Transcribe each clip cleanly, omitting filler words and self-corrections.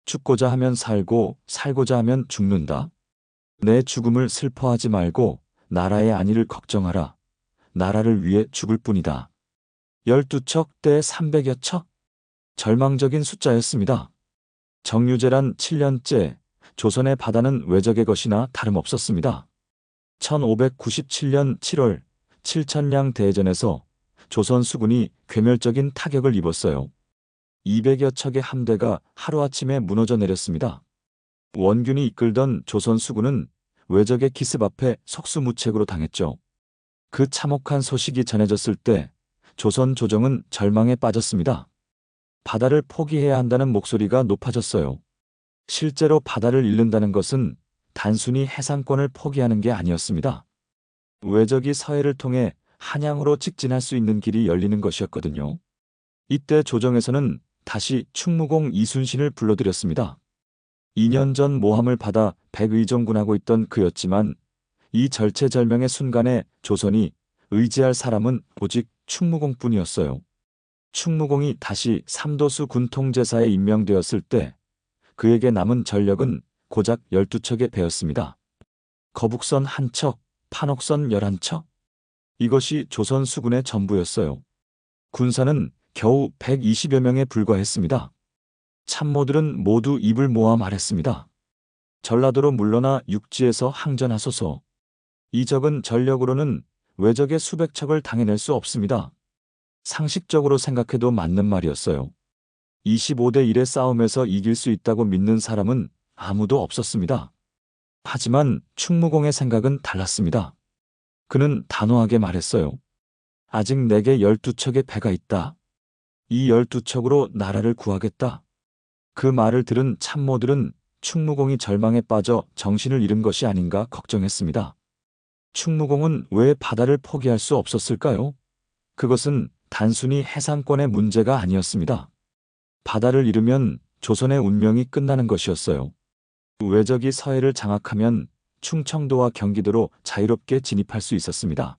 죽고자 하면 살고 살고자 하면 죽는다. 내 죽음을 슬퍼하지 말고 나라의 안위를 걱정하라. 나라를 위해 죽을 뿐이다. 12척 대 300여 척? 절망적인 숫자였습니다. 정유재란 7년째 조선의 바다는 외적의 것이나 다름없었습니다. 1597년 7월 7천량 대전에서 조선 수군이 괴멸적인 타격을 입었어요. 200여 척의 함대가 하루아침에 무너져 내렸습니다. 원균이 이끌던 조선 수군은 외적의 기습 앞에 속수무책으로 당했죠. 그 참혹한 소식이 전해졌을 때 조선 조정은 절망에 빠졌습니다. 바다를 포기해야 한다는 목소리가 높아졌어요. 실제로 바다를 잃는다는 것은 단순히 해상권을 포기하는 게 아니었습니다. 외적이 서해를 통해 한양으로 직진할 수 있는 길이 열리는 것이었거든요. 이때 조정에서는 다시 충무공 이순신을 불러들였습니다. 2년 전 모함을 받아 백의종군하고 있던 그였지만 이 절체절명의 순간에 조선이 의지할 사람은 오직 충무공뿐이었어요. 충무공이 다시 삼도수 군통제사에 임명되었을 때 그에게 남은 전력은 고작 12척의 배였습니다. 거북선 1척, 판옥선 11척. 이것이 조선 수군의 전부였어요. 군사는 겨우 120여 명에 불과했습니다. 참모들은 모두 입을 모아 말했습니다. 전라도로 물러나 육지에서 항전하소서. 이 적은 전력으로는 외적의 수백 척을 당해낼 수 없습니다. 상식적으로 생각해도 맞는 말이었어요. 25대 1의 싸움에서 이길 수 있다고 믿는 사람은 아무도 없었습니다. 하지만 충무공의 생각은 달랐습니다. 그는 단호하게 말했어요. 아직 내게 12척의 배가 있다. 이 12척으로 나라를 구하겠다. 그 말을 들은 참모들은 충무공이 절망에 빠져 정신을 잃은 것이 아닌가 걱정했습니다. 충무공은 왜 바다를 포기할 수 없었을까요? 그것은 단순히 해상권의 문제가 아니었습니다. 바다를 잃으면 조선의 운명이 끝나는 것이었어요. 외적이 서해를 장악하면 충청도와 경기도로 자유롭게 진입할 수 있었습니다.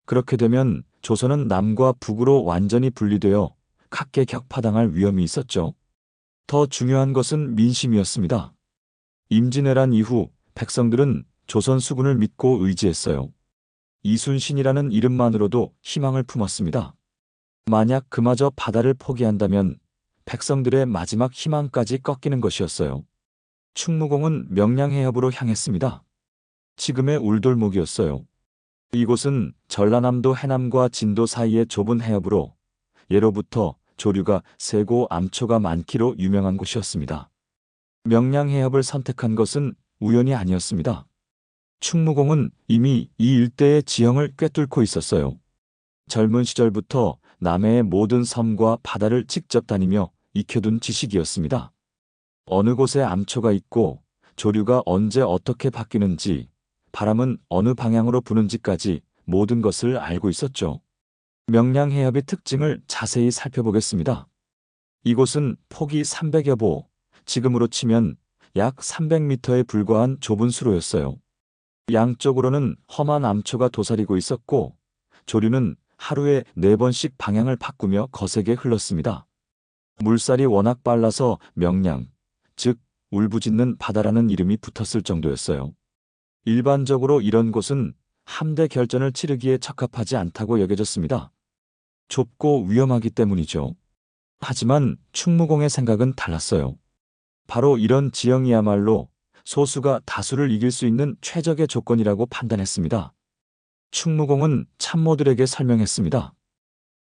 그렇게 되면 조선은 남과 북으로 완전히 분리되어 각계격파당할 위험이 있었죠. 더 중요한 것은 민심이었습니다. 임진왜란 이후 백성들은 조선 수군을 믿고 의지했어요. 이순신이라는 이름만으로도 희망을 품었습니다. 만약 그마저 바다를 포기한다면 백성들의 마지막 희망까지 꺾이는 것이었어요. 충무공은 명량해협으로 향했습니다. 지금의 울돌목이었어요. 이곳은 전라남도 해남과 진도 사이의 좁은 해협으로 예로부터 조류가 세고 암초가 많기로 유명한 곳이었습니다. 명량해협을 선택한 것은 우연이 아니었습니다. 충무공은 이미 이 일대의 지형을 꿰뚫고 있었어요. 젊은 시절부터 남해의 모든 섬과 바다를 직접 다니며 익혀둔 지식이었습니다. 어느 곳에 암초가 있고 조류가 언제 어떻게 바뀌는지, 바람은 어느 방향으로 부는지까지 모든 것을 알고 있었죠. 명량해협의 특징을 자세히 살펴보겠습니다. 이곳은 폭이 300여 보, 지금으로 치면 약 300m에 불과한 좁은 수로였어요. 양쪽으로는 험한 암초가 도사리고 있었고 조류는 하루에 4번씩 방향을 바꾸며 거세게 흘렀습니다. 물살이 워낙 빨라서 명량, 즉 울부짖는 바다라는 이름이 붙었을 정도였어요. 일반적으로 이런 곳은 함대 결전을 치르기에 적합하지 않다고 여겨졌습니다. 좁고 위험하기 때문이죠. 하지만 충무공의 생각은 달랐어요. 바로 이런 지형이야말로 소수가 다수를 이길 수 있는 최적의 조건이라고 판단했습니다. 충무공은 참모들에게 설명했습니다.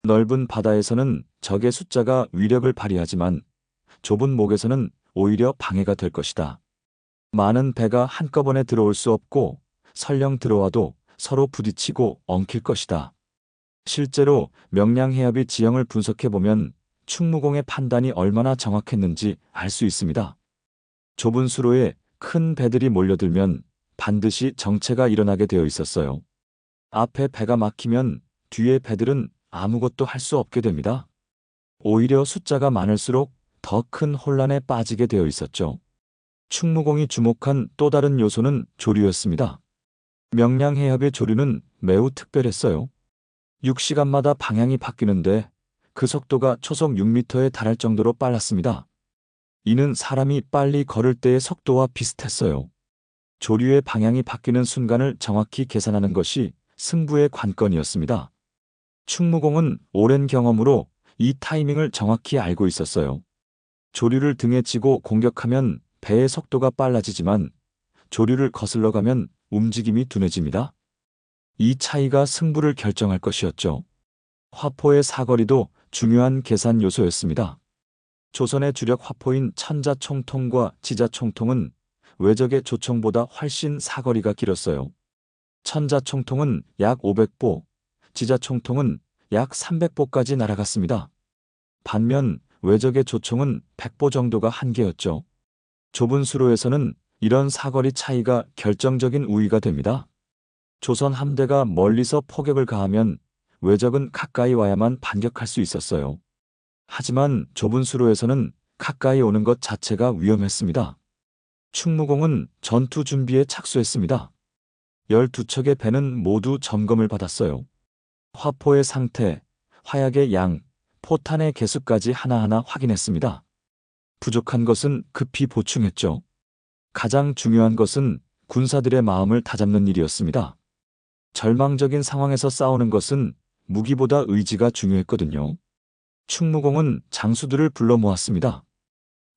넓은 바다에서는 적의 숫자가 위력을 발휘하지만 좁은 목에서는 오히려 방해가 될 것이다. 많은 배가 한꺼번에 들어올 수 없고 설령 들어와도 서로 부딪히고 엉킬 것이다. 실제로 명량해협의 지형을 분석해보면 충무공의 판단이 얼마나 정확했는지 알 수 있습니다. 좁은 수로에 큰 배들이 몰려들면 반드시 정체가 일어나게 되어 있었어요. 앞에 배가 막히면 뒤에 배들은 아무것도 할 수 없게 됩니다. 오히려 숫자가 많을수록 더 큰 혼란에 빠지게 되어 있었죠. 충무공이 주목한 또 다른 요소는 조류였습니다. 명량해협의 조류는 매우 특별했어요. 6시간마다 방향이 바뀌는데 그 속도가 초속 6m에 달할 정도로 빨랐습니다. 이는 사람이 빨리 걸을 때의 속도와 비슷했어요. 조류의 방향이 바뀌는 순간을 정확히 계산하는 것이 승부의 관건이었습니다. 충무공은 오랜 경험으로 이 타이밍을 정확히 알고 있었어요. 조류를 등에 지고 공격하면 배의 속도가 빨라지지만 조류를 거슬러 가면 움직임이 둔해집니다. 이 차이가 승부를 결정할 것이었죠. 화포의 사거리도 중요한 계산 요소였습니다. 조선의 주력 화포인 천자총통과 지자총통은 외적의 조총보다 훨씬 사거리가 길었어요. 천자총통은 약 500보, 지자총통은 약 300보까지 날아갔습니다. 반면 외적의 조총은 100보 정도가 한계였죠. 좁은 수로에서는 이런 사거리 차이가 결정적인 우위가 됩니다. 조선 함대가 멀리서 포격을 가하면 외적은 가까이 와야만 반격할 수 있었어요. 하지만 좁은 수로에서는 가까이 오는 것 자체가 위험했습니다. 충무공은 전투 준비에 착수했습니다. 12척의 배는 모두 점검을 받았어요. 화포의 상태, 화약의 양, 포탄의 개수까지 하나하나 확인했습니다. 부족한 것은 급히 보충했죠. 가장 중요한 것은 군사들의 마음을 다잡는 일이었습니다. 절망적인 상황에서 싸우는 것은 무기보다 의지가 중요했거든요. 충무공은 장수들을 불러 모았습니다.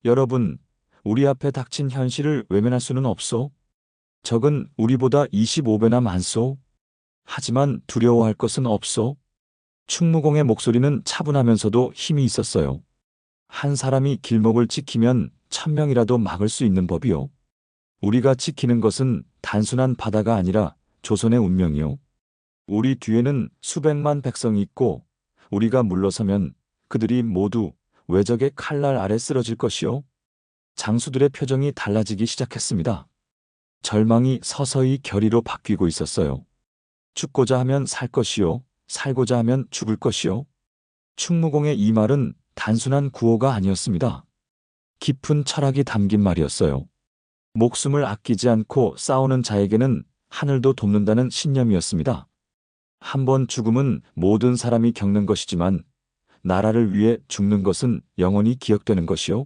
여러분, 우리 앞에 닥친 현실을 외면할 수는 없소. 적은 우리보다 25배나 많소. 하지만 두려워할 것은 없소. 충무공의 목소리는 차분하면서도 힘이 있었어요. 한 사람이 길목을 지키면 1000명이라도 막을 수 있는 법이요. 우리가 지키는 것은 단순한 바다가 아니라 조선의 운명이요. 우리 뒤에는 수백만 백성이 있고 우리가 물러서면 그들이 모두 외적의 칼날 아래 쓰러질 것이요. 장수들의 표정이 달라지기 시작했습니다. 절망이 서서히 결의로 바뀌고 있었어요. 죽고자 하면 살 것이요. 살고자 하면 죽을 것이요. 충무공의 이 말은 단순한 구호가 아니었습니다. 깊은 철학이 담긴 말이었어요. 목숨을 아끼지 않고 싸우는 자에게는 하늘도 돕는다는 신념이었습니다. 한 번 죽음은 모든 사람이 겪는 것이지만 나라를 위해 죽는 것은 영원히 기억되는 것이요.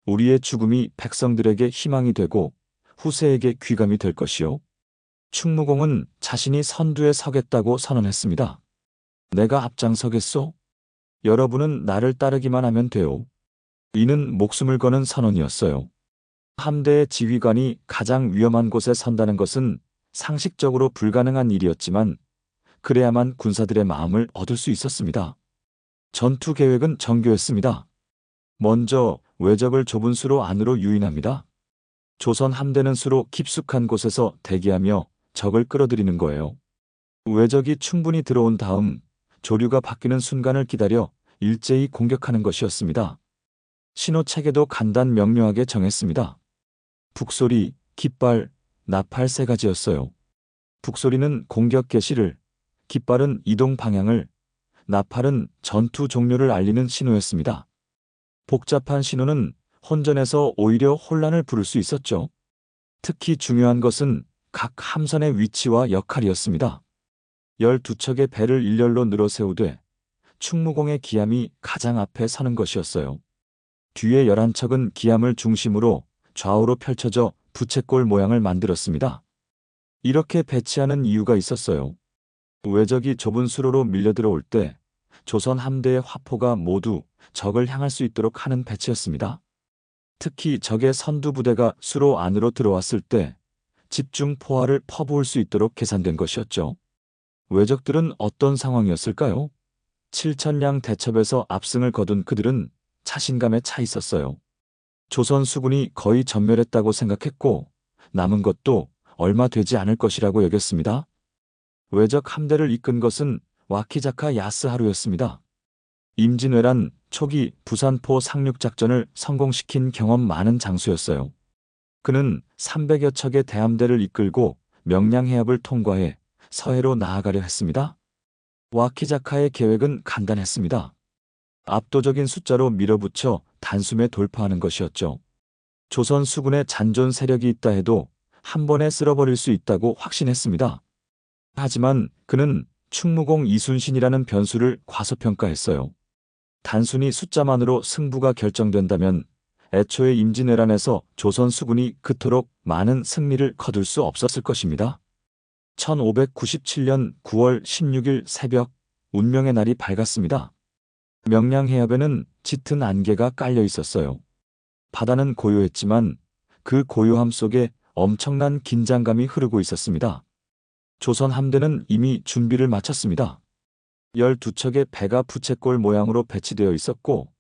우리의 죽음이 백성들에게 희망이 되고 후세에게 귀감이 될 것이요. 충무공은 자신이 선두에 서겠다고 선언했습니다. 내가 앞장서겠소? 여러분은 나를 따르기만 하면 돼요. 이는 목숨을 거는 선언이었어요. 함대의 지휘관이 가장 위험한 곳에 선다는 것은 상식적으로 불가능한 일이었지만 그래야만 군사들의 마음을 얻을 수 있었습니다. 전투 계획은 정교했습니다. 먼저 외적을 좁은 수로 안으로 유인합니다. 조선 함대는 수로 깊숙한 곳에서 대기하며 적을 끌어들이는 거예요. 외적이 충분히 들어온 다음 조류가 바뀌는 순간을 기다려 일제히 공격하는 것이었습니다. 신호체계도 간단 명료하게 정했습니다. 북소리, 깃발, 나팔 세 가지였어요. 북소리는 공격 개시를, 깃발은 이동 방향을, 나팔은 전투 종료를 알리는 신호였습니다. 복잡한 신호는 혼전에서 오히려 혼란을 부를 수 있었죠. 특히 중요한 것은 각 함선의 위치와 역할이었습니다. 12척의 배를 일렬로 늘어세우되 충무공의 기함이 가장 앞에 서는 것이었어요. 뒤에 11척은 기함을 중심으로 좌우로 펼쳐져 부채꼴 모양을 만들었습니다. 이렇게 배치하는 이유가 있었어요. 외적이 좁은 수로로 밀려들어올 때 조선 함대의 화포가 모두 적을 향할 수 있도록 하는 배치였습니다. 특히 적의 선두부대가 수로 안으로 들어왔을 때 집중 포화를 퍼부을 수 있도록 계산된 것이었죠. 외적들은 어떤 상황이었을까요? 7,000량 대첩에서 압승을 거둔 그들은 자신감에 차 있었어요. 조선 수군이 거의 전멸했다고 생각했고 남은 것도 얼마 되지 않을 것이라고 여겼습니다. 외적 함대를 이끈 것은 와키자카 야스하루였습니다. 임진왜란 초기 부산포 상륙작전을 성공시킨 경험 많은 장수였어요. 그는 300여 척의 대함대를 이끌고 명량해협을 통과해 서해로 나아가려 했습니다. 와키자카의 계획은 간단했습니다. 압도적인 숫자로 밀어붙여 단숨에 돌파하는 것이었죠. 조선 수군에 잔존 세력이 있다 해도 한 번에 쓸어버릴 수 있다고 확신했습니다. 하지만 그는 충무공 이순신이라는 변수를 과소평가했어요. 단순히 숫자만으로 승부가 결정된다면 애초에 임진왜란에서 조선 수군이 그토록 많은 승리를 거둘 수 없었을 것입니다. 1597년 9월 16일 새벽, 운명의 날이 밝았습니다. 명량해협에는 짙은 안개가 깔려 있었어요. 바다는 고요했지만 그 고요함 속에 엄청난 긴장감이 흐르고 있었습니다. 조선 함대는 이미 준비를 마쳤습니다. 12척의 배가 부채꼴 모양으로 배치되어 있었고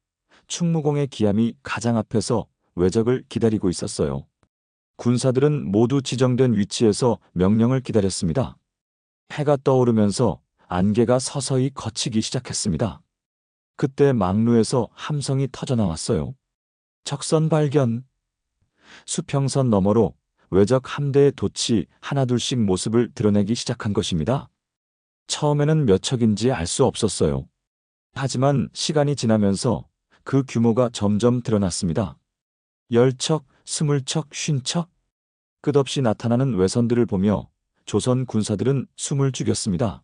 충무공의 기함이 가장 앞에서 왜적을 기다리고 있었어요. 군사들은 모두 지정된 위치에서 명령을 기다렸습니다. 해가 떠오르면서 안개가 서서히 걷히기 시작했습니다. 그때 막루에서 함성이 터져나왔어요. 적선 발견. 수평선 너머로 왜적 함대의 돛이 하나둘씩 모습을 드러내기 시작한 것입니다. 처음에는 몇 척인지 알 수 없었어요. 하지만 시간이 지나면서 그 규모가 점점 드러났습니다. 10척, 20척, 50척. 끝없이 나타나는 외선들을 보며 조선 군사들은 숨을 죽였습니다.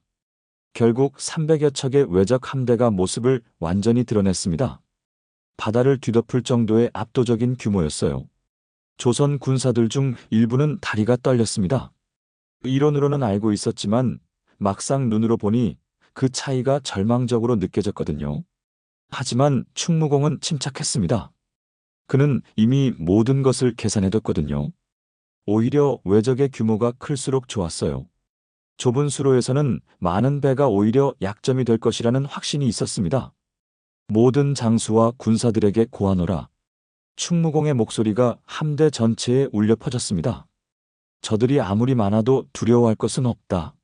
결국 300여 척의 왜적 함대가 모습을 완전히 드러냈습니다. 바다를 뒤덮을 정도의 압도적인 규모였어요. 조선 군사들 중 일부는 다리가 떨렸습니다. 이론으로는 알고 있었지만 막상 눈으로 보니 그 차이가 절망적으로 느껴졌거든요. 하지만 충무공은 침착했습니다. 그는 이미 모든 것을 계산해뒀거든요. 오히려 왜적의 규모가 클수록 좋았어요. 좁은 수로에서는 많은 배가 오히려 약점이 될 것이라는 확신이 있었습니다. 모든 장수와 군사들에게 고하노라. 충무공의 목소리가 함대 전체에 울려 퍼졌습니다. 저들이 아무리 많아도 두려워할 것은 없다.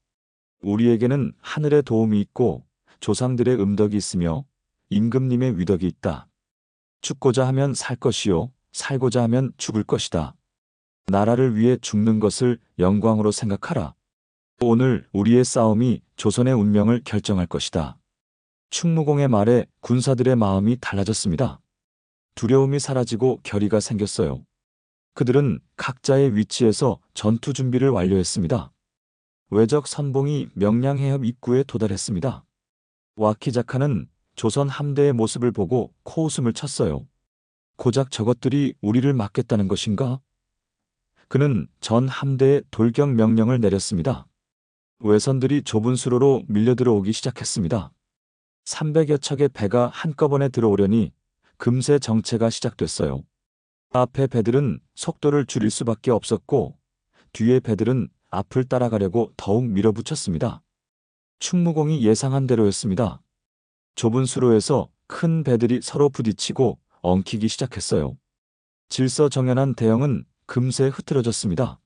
우리에게는 하늘의 도움이 있고 조상들의 음덕이 있으며 임금님의 위덕이 있다. 죽고자 하면 살 것이요, 살고자 하면 죽을 것이다. 나라를 위해 죽는 것을 영광으로 생각하라. 오늘 우리의 싸움이 조선의 운명을 결정할 것이다. 충무공의 말에 군사들의 마음이 달라졌습니다. 두려움이 사라지고 결의가 생겼어요. 그들은 각자의 위치에서 전투 준비를 완료했습니다. 왜적 선봉이 명량해협 입구에 도달했습니다. 와키자카는 조선 함대의 모습을 보고 코웃음을 쳤어요. 고작 저것들이 우리를 막겠다는 것인가? 그는 전 함대에 돌격 명령을 내렸습니다. 외선들이 좁은 수로로 밀려들어오기 시작했습니다. 300여 척의 배가 한꺼번에 들어오려니 금세 정체가 시작됐어요. 앞의 배들은 속도를 줄일 수밖에 없었고 뒤의 배들은 앞을 따라가려고 더욱 밀어붙였습니다. 충무공이 예상한 대로였습니다. 좁은 수로에서 큰 배들이 서로 부딪히고 엉키기 시작했어요. 질서정연한 대형은 금세 흐트러졌습니다.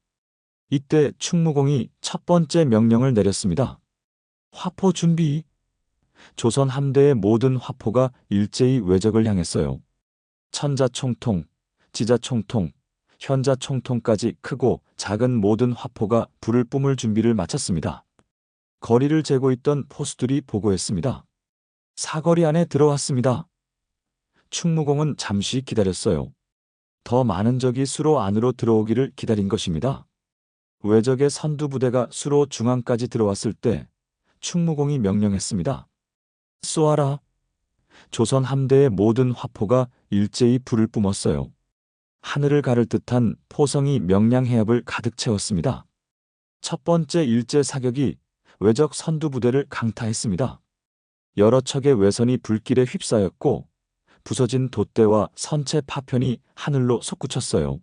이때 충무공이 첫 번째 명령을 내렸습니다. 화포 준비. 조선 함대의 모든 화포가 일제히 왜적을 향했어요. 천자총통, 지자총통, 현자총통까지 크고 작은 모든 화포가 불을 뿜을 준비를 마쳤습니다. 거리를 재고 있던 포수들이 보고했습니다. 사거리 안에 들어왔습니다. 충무공은 잠시 기다렸어요. 더 많은 적이 수로 안으로 들어오기를 기다린 것입니다. 왜적의 선두부대가 수로 중앙까지 들어왔을 때 충무공이 명령했습니다. 쏘아라. 조선 함대의 모든 화포가 일제히 불을 뿜었어요. 하늘을 가를 듯한 포성이 명량해협을 가득 채웠습니다. 첫 번째 일제 사격이 왜적 선두부대를 강타했습니다. 여러 척의 외선이 불길에 휩싸였고 부서진 돛대와 선체 파편이 하늘로 솟구쳤어요.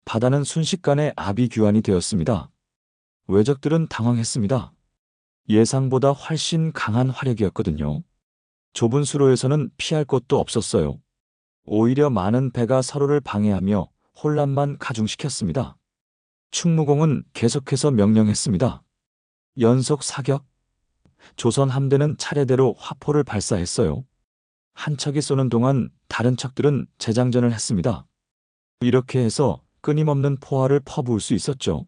바다는 순식간에 아비규환이 되었습니다. 왜적들은 당황했습니다. 예상보다 훨씬 강한 화력이었거든요. 좁은 수로에서는 피할 곳도 없었어요. 오히려 많은 배가 서로를 방해하며 혼란만 가중시켰습니다. 충무공은 계속해서 명령했습니다. 연속 사격. 조선 함대는 차례대로 화포를 발사했어요. 한 척이 쏘는 동안 다른 척들은 재장전을 했습니다. 이렇게 해서 끊임없는 포화를 퍼부을 수 있었죠.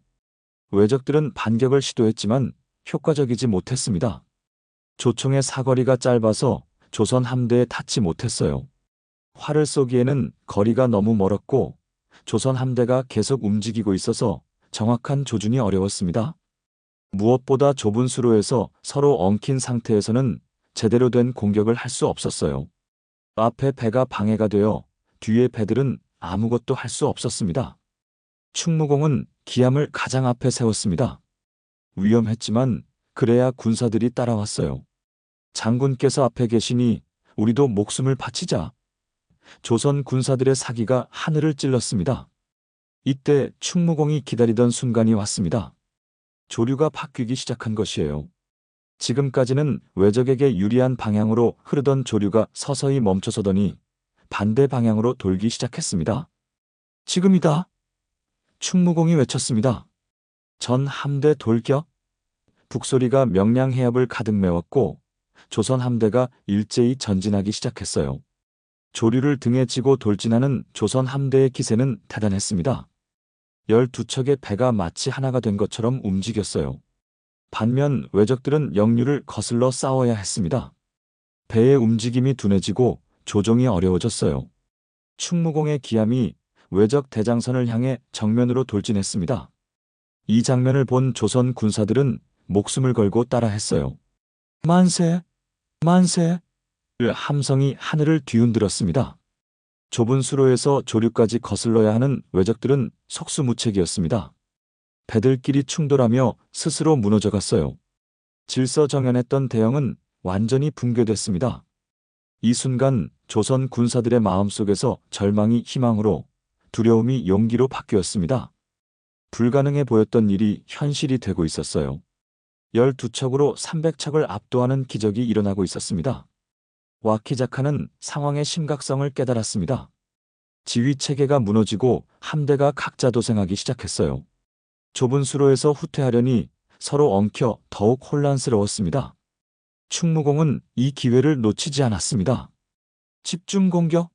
왜적들은 반격을 시도했지만 효과적이지 못했습니다. 조총의 사거리가 짧아서 조선 함대에 닿지 못했어요. 활을 쏘기에는 거리가 너무 멀었고 조선 함대가 계속 움직이고 있어서 정확한 조준이 어려웠습니다. 무엇보다 좁은 수로에서 서로 엉킨 상태에서는 제대로 된 공격을 할 수 없었어요. 앞에 배가 방해가 되어 뒤의 배들은 아무것도 할 수 없었습니다. 충무공은 기암을 가장 앞에 세웠습니다. 위험했지만 그래야 군사들이 따라왔어요. 장군께서 앞에 계시니 우리도 목숨을 바치자. 조선 군사들의 사기가 하늘을 찔렀습니다. 이때 충무공이 기다리던 순간이 왔습니다. 조류가 바뀌기 시작한 것이에요. 지금까지는 외적에게 유리한 방향으로 흐르던 조류가 서서히 멈춰서더니 반대 방향으로 돌기 시작했습니다. 지금이다. 충무공이 외쳤습니다. 전 함대 돌격. 북소리가 명량해협을 가득 메웠고 조선 함대가 일제히 전진하기 시작했어요. 조류를 등에 지고 돌진하는 조선 함대의 기세는 대단했습니다. 12척의 배가 마치 하나가 된 것처럼 움직였어요. 반면 외적들은 역류를 거슬러 싸워야 했습니다. 배의 움직임이 둔해지고 조종이 어려워졌어요. 충무공의 기암이 외적 대장선을 향해 정면으로 돌진했습니다. 이 장면을 본 조선 군사들은 목숨을 걸고 따라했어요. 만세! 만세! 함성이 하늘을 뒤흔들었습니다. 좁은 수로에서 조류까지 거슬러야 하는 외적들은 속수무책이었습니다. 배들끼리 충돌하며 스스로 무너져갔어요. 질서정연했던 대형은 완전히 붕괴됐습니다. 이 순간 조선 군사들의 마음속에서 절망이 희망으로, 두려움이 용기로 바뀌었습니다. 불가능해 보였던 일이 현실이 되고 있었어요. 12척으로 300척을 압도하는 기적이 일어나고 있었습니다. 와키자카는 상황의 심각성을 깨달았습니다. 지휘체계가 무너지고 함대가 각자 도생하기 시작했어요. 좁은 수로에서 후퇴하려니 서로 엉켜 더욱 혼란스러웠습니다. 충무공은 이 기회를 놓치지 않았습니다. 집중 공격!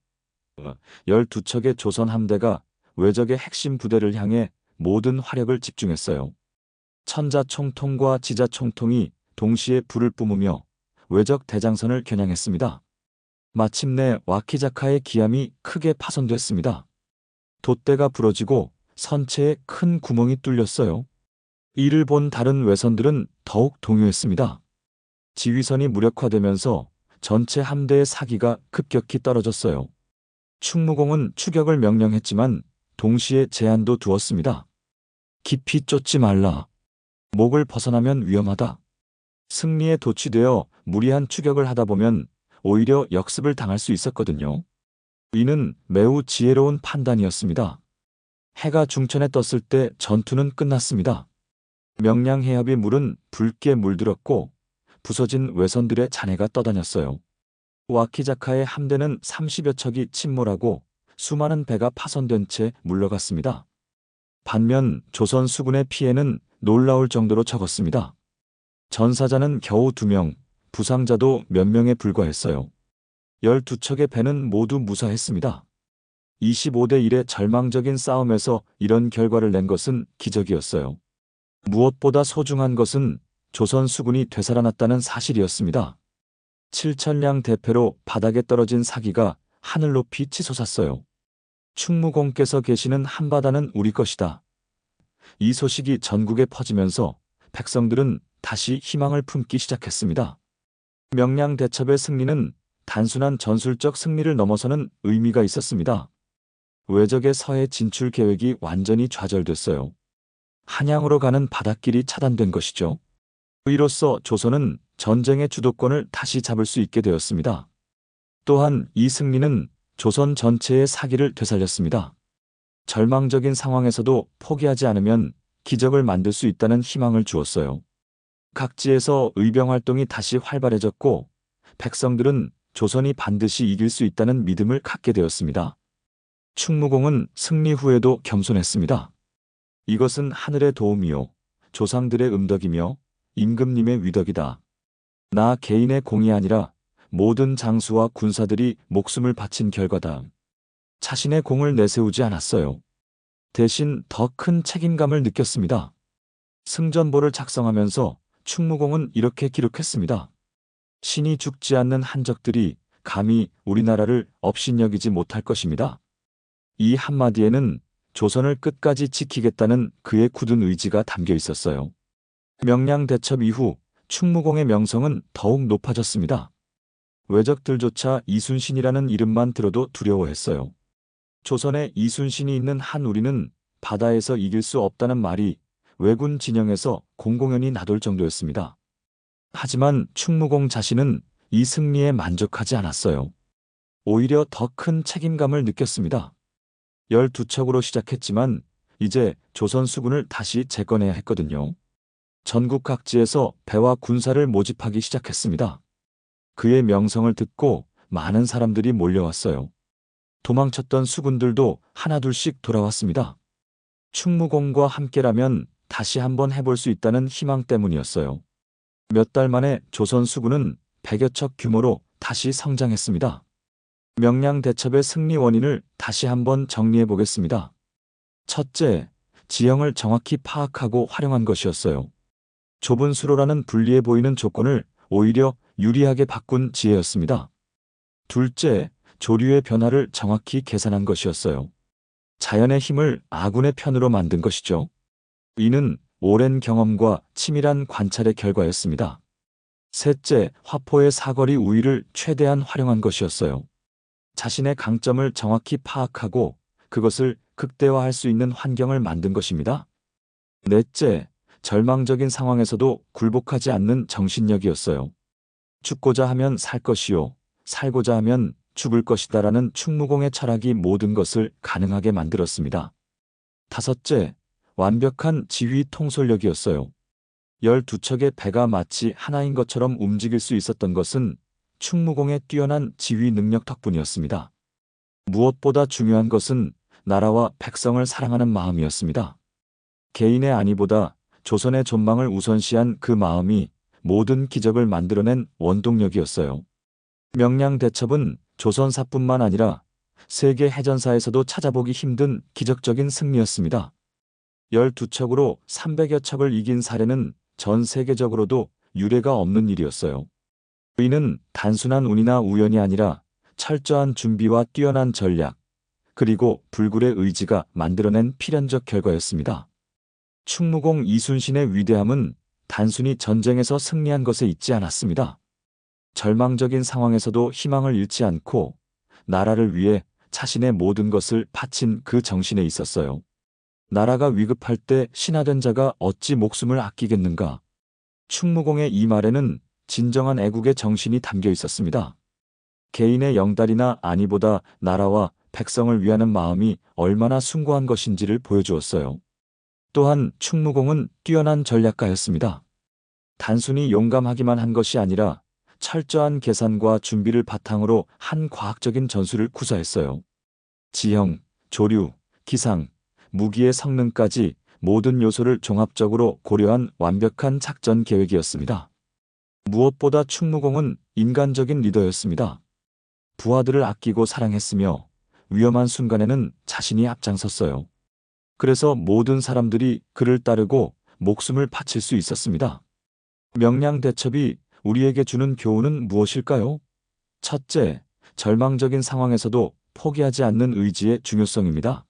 12척의 조선 함대가 외적의 핵심 부대를 향해 모든 화력을 집중했어요. 천자총통과 지자총통이 동시에 불을 뿜으며 외적 대장선을 겨냥했습니다. 마침내 와키자카의 기암이 크게 파손됐습니다. 돛대가 부러지고 선체에 큰 구멍이 뚫렸어요. 이를 본 다른 외선들은 더욱 동요했습니다. 지휘선이 무력화되면서 전체 함대의 사기가 급격히 떨어졌어요. 충무공은 추격을 명령했지만 동시에 제한도 두었습니다. 깊이 쫓지 말라. 목을 벗어나면 위험하다. 승리에 도취되어 무리한 추격을 하다 보면 오히려 역습을 당할 수 있었거든요. 이는 매우 지혜로운 판단이었습니다. 해가 중천에 떴을 때 전투는 끝났습니다. 명량해협의 물은 붉게 물들었고 부서진 외선들의 잔해가 떠다녔어요. 와키자카의 함대는 30여 척이 침몰하고 수많은 배가 파손된 채 물러갔습니다. 반면 조선 수군의 피해는 놀라울 정도로 적었습니다. 전사자는 겨우 2명, 부상자도 몇 명에 불과했어요. 12척의 배는 모두 무사했습니다. 25대 1의 절망적인 싸움에서 이런 결과를 낸 것은 기적이었어요. 무엇보다 소중한 것은 조선 수군이 되살아났다는 사실이었습니다. 7,000량 대패로 바닥에 떨어진 사기가 하늘 높이 치솟았어요. 충무공께서 계시는 한바다는 우리 것이다. 이 소식이 전국에 퍼지면서 백성들은 다시 희망을 품기 시작했습니다. 명량대첩의 승리는 단순한 전술적 승리를 넘어서는 의미가 있었습니다. 외적의 서해 진출 계획이 완전히 좌절됐어요. 한양으로 가는 바닷길이 차단된 것이죠. 이로써 조선은 전쟁의 주도권을 다시 잡을 수 있게 되었습니다. 또한 이 승리는 조선 전체의 사기를 되살렸습니다. 절망적인 상황에서도 포기하지 않으면 기적을 만들 수 있다는 희망을 주었어요. 각지에서 의병 활동이 다시 활발해졌고 백성들은 조선이 반드시 이길 수 있다는 믿음을 갖게 되었습니다. 충무공은 승리 후에도 겸손했습니다. 이것은 하늘의 도움이요 조상들의 음덕이며 임금님의 위덕이다. 나 개인의 공이 아니라 모든 장수와 군사들이 목숨을 바친 결과다. 자신의 공을 내세우지 않았어요. 대신 더 큰 책임감을 느꼈습니다. 승전보를 작성하면서 충무공은 이렇게 기록했습니다. 신이 죽지 않는 한적들이 감히 우리나라를 업신여기지 못할 것입니다. 이 한마디에는 조선을 끝까지 지키겠다는 그의 굳은 의지가 담겨 있었어요. 명량대첩 이후 충무공의 명성은 더욱 높아졌습니다. 외적들조차 이순신이라는 이름만 들어도 두려워했어요. 조선에 이순신이 있는 한 우리는 바다에서 이길 수 없다는 말이 왜군 진영에서 공공연히 나돌 정도였습니다. 하지만 충무공 자신은 이 승리에 만족하지 않았어요. 오히려 더 큰 책임감을 느꼈습니다. 12척으로 시작했지만 이제 조선 수군을 다시 재건해야 했거든요. 전국 각지에서 배와 군사를 모집하기 시작했습니다. 그의 명성을 듣고 많은 사람들이 몰려왔어요. 도망쳤던 수군들도 하나둘씩 돌아왔습니다. 충무공과 함께라면 다시 한번 해볼 수 있다는 희망 때문이었어요. 몇 달 만에 조선 수군은 100여 척 규모로 다시 성장했습니다. 명량대첩의 승리 원인을 다시 한번 정리해 보겠습니다. 첫째, 지형을 정확히 파악하고 활용한 것이었어요. 좁은 수로라는 불리해 보이는 조건을 오히려 유리하게 바꾼 지혜였습니다. 둘째, 조류의 변화를 정확히 계산한 것이었어요. 자연의 힘을 아군의 편으로 만든 것이죠. 이는 오랜 경험과 치밀한 관찰의 결과였습니다. 셋째, 화포의 사거리 우위를 최대한 활용한 것이었어요. 자신의 강점을 정확히 파악하고 그것을 극대화할 수 있는 환경을 만든 것입니다. 넷째, 절망적인 상황에서도 굴복하지 않는 정신력이었어요. 죽고자 하면 살 것이요, 살고자 하면 죽을 것이다라는 충무공의 철학이 모든 것을 가능하게 만들었습니다. 다섯째, 완벽한 지휘 통솔력이었어요. 12척의 배가 마치 하나인 것처럼 움직일 수 있었던 것은 충무공의 뛰어난 지휘 능력 덕분이었습니다. 무엇보다 중요한 것은 나라와 백성을 사랑하는 마음이었습니다. 개인의 안위보다 조선의 존망을 우선시한 그 마음이 모든 기적을 만들어낸 원동력이었어요. 명량대첩은 조선사뿐만 아니라 세계 해전사에서도 찾아보기 힘든 기적적인 승리였습니다. 12척으로 300여 척을 이긴 사례는 전 세계적으로도 유례가 없는 일이었어요. 이는 단순한 운이나 우연이 아니라 철저한 준비와 뛰어난 전략, 그리고 불굴의 의지가 만들어낸 필연적 결과였습니다. 충무공 이순신의 위대함은 단순히 전쟁에서 승리한 것에 있지 않았습니다. 절망적인 상황에서도 희망을 잃지 않고 나라를 위해 자신의 모든 것을 바친 그 정신에 있었어요. 나라가 위급할 때 신하된 자가 어찌 목숨을 아끼겠는가? 충무공의 이 말에는 진정한 애국의 정신이 담겨 있었습니다. 개인의 영달이나 안위보다 나라와 백성을 위하는 마음이 얼마나 숭고한 것인지를 보여주었어요. 또한 충무공은 뛰어난 전략가였습니다. 단순히 용감하기만 한 것이 아니라 철저한 계산과 준비를 바탕으로 한 과학적인 전술을 구사했어요. 지형, 조류, 기상, 무기의 성능까지 모든 요소를 종합적으로 고려한 완벽한 작전 계획이었습니다. 무엇보다 충무공은 인간적인 리더였습니다. 부하들을 아끼고 사랑했으며 위험한 순간에는 자신이 앞장섰어요. 그래서 모든 사람들이 그를 따르고 목숨을 바칠 수 있었습니다. 명량대첩이 우리에게 주는 교훈은 무엇일까요? 첫째, 절망적인 상황에서도 포기하지 않는 의지의 중요성입니다.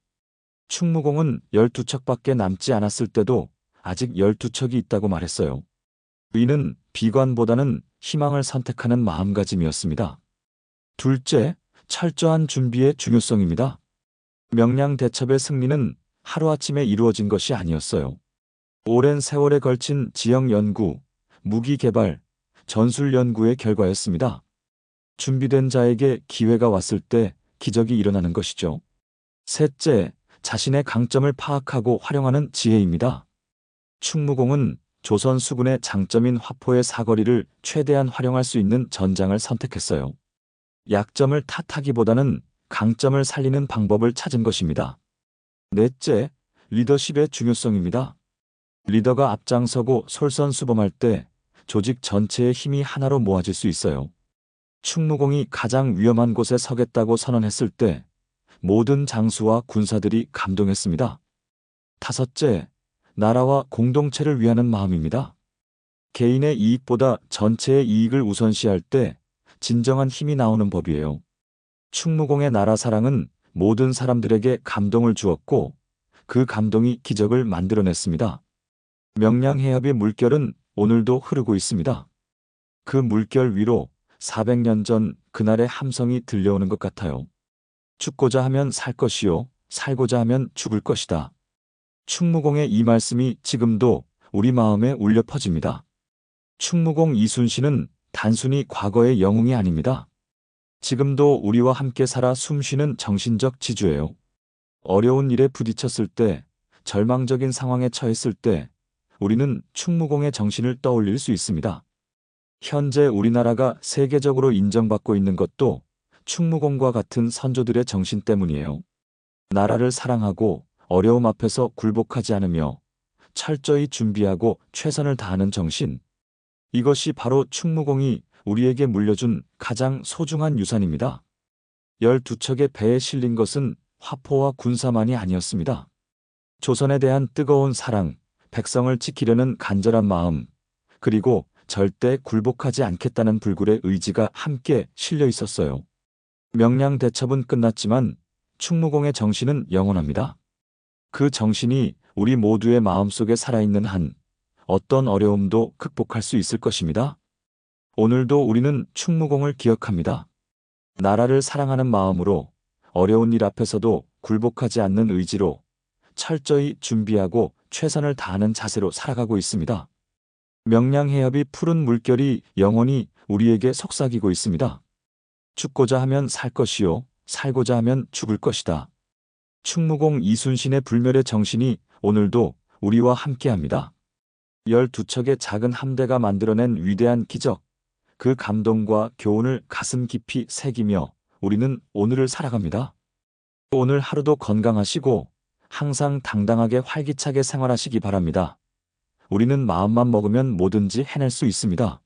충무공은 12척밖에 남지 않았을 때도 아직 12척이 있다고 말했어요. 이는 비관보다는 희망을 선택하는 마음가짐이었습니다. 둘째, 철저한 준비의 중요성입니다. 명량대첩의 승리는 하루아침에 이루어진 것이 아니었어요. 오랜 세월에 걸친 지형 연구, 무기 개발, 전술 연구의 결과였습니다. 준비된 자에게 기회가 왔을 때 기적이 일어나는 것이죠. 셋째, 자신의 강점을 파악하고 활용하는 지혜입니다. 충무공은 조선 수군의 장점인 화포의 사거리를 최대한 활용할 수 있는 전장을 선택했어요. 약점을 탓하기보다는 강점을 살리는 방법을 찾은 것입니다. 넷째, 리더십의 중요성입니다. 리더가 앞장서고 솔선수범할 때 조직 전체의 힘이 하나로 모아질 수 있어요. 충무공이 가장 위험한 곳에 서겠다고 선언했을 때 모든 장수와 군사들이 감동했습니다. 다섯째, 나라와 공동체를 위하는 마음입니다. 개인의 이익보다 전체의 이익을 우선시할 때 진정한 힘이 나오는 법이에요. 충무공의 나라 사랑은 모든 사람들에게 감동을 주었고 그 감동이 기적을 만들어냈습니다. 명량해협의 물결은 오늘도 흐르고 있습니다. 그 물결 위로 400년 전 그날의 함성이 들려오는 것 같아요. 죽고자 하면 살 것이요, 살고자 하면 죽을 것이다. 충무공의 이 말씀이 지금도 우리 마음에 울려 퍼집니다. 충무공 이순신은 단순히 과거의 영웅이 아닙니다. 지금도 우리와 함께 살아 숨쉬는 정신적 지주예요. 어려운 일에 부딪혔을 때, 절망적인 상황에 처했을 때, 우리는 충무공의 정신을 떠올릴 수 있습니다. 현재 우리나라가 세계적으로 인정받고 있는 것도 충무공과 같은 선조들의 정신 때문이에요. 나라를 사랑하고 어려움 앞에서 굴복하지 않으며 철저히 준비하고 최선을 다하는 정신. 이것이 바로 충무공이 우리에게 물려준 가장 소중한 유산입니다. 12척의 배에 실린 것은 화포와 군사만이 아니었습니다. 조선에 대한 뜨거운 사랑, 백성을 지키려는 간절한 마음, 그리고 절대 굴복하지 않겠다는 불굴의 의지가 함께 실려 있었어요. 명량 대첩은 끝났지만 충무공의 정신은 영원합니다. 그 정신이 우리 모두의 마음속에 살아있는 한 어떤 어려움도 극복할 수 있을 것입니다. 오늘도 우리는 충무공을 기억합니다. 나라를 사랑하는 마음으로 어려운 일 앞에서도 굴복하지 않는 의지로 철저히 준비하고 최선을 다하는 자세로 살아가고 있습니다. 명량해협이 푸른 물결이 영원히 우리에게 속삭이고 있습니다. 죽고자 하면 살 것이요, 살고자 하면 죽을 것이다. 충무공 이순신의 불멸의 정신이 오늘도 우리와 함께합니다. 12척의 작은 함대가 만들어낸 위대한 기적, 그 감동과 교훈을 가슴 깊이 새기며 우리는 오늘을 살아갑니다. 오늘 하루도 건강하시고 항상 당당하게 활기차게 생활하시기 바랍니다. 우리는 마음만 먹으면 뭐든지 해낼 수 있습니다.